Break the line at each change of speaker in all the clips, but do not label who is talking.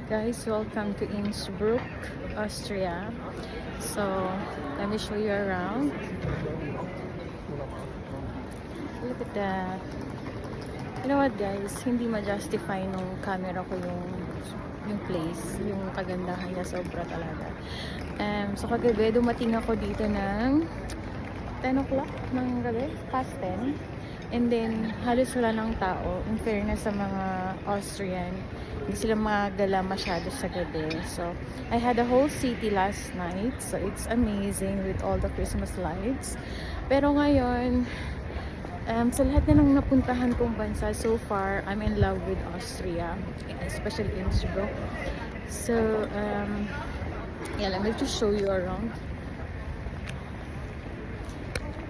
Guys, welcome to Innsbruck, Austria. So, let me show you around. Look at that. You know what guys, hindi ma-justify nung camera ko yung place, yung kagandahan niya, sobra talaga. So kagabi, dumating ako dito ng 10 o'clock ng gabi, past 10. And then, halos wala ng tao. In fairness sa mga Austrian, hindi sila magala masyado sa gabi. So, I had a whole city last night. So, it's amazing with all the Christmas lights. Pero ngayon, sa lahat na ng napuntahan kong bansa so far, I'm in love with Austria, especially Innsbruck. So, yeah, let me just show you around.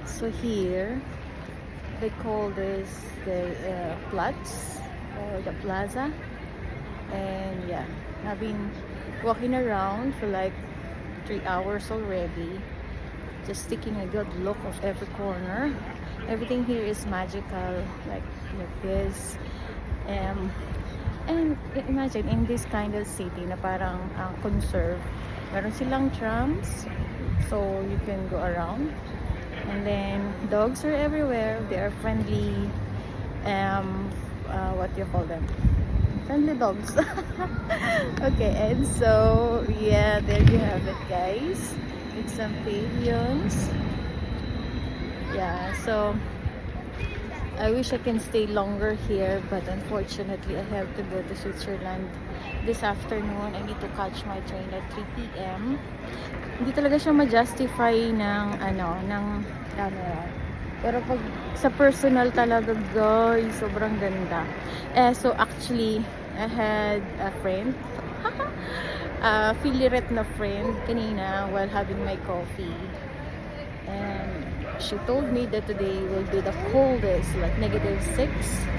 So here, they call this the Platz or the Plaza, and yeah, I've been walking around for like 3 hours already, just taking a good look of every corner. Everything here is magical, like this. And imagine in this kind of city na parang conserve, meron silang trams, so you can go around. And then dogs are everywhere. They are friendly. What do you call them? Friendly dogs. Okay, and so yeah, there you have it, guys. It's some pavilions. Yeah, so I wish I can stay longer here, but unfortunately I have to go to Switzerland this afternoon. I need to catch my train at 3 p.m. Hindi talaga siya ma-justify ng camera. Pero pag sa personal talaga, guys, sobrang ganda. So actually, I had a friend, a Filirette na friend kanina while having my coffee. And she told me that today will be the coldest, like -6.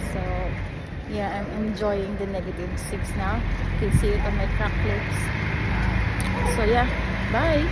So yeah, I'm enjoying the -6 now. You can see it on my cracked lips. So yeah, bye.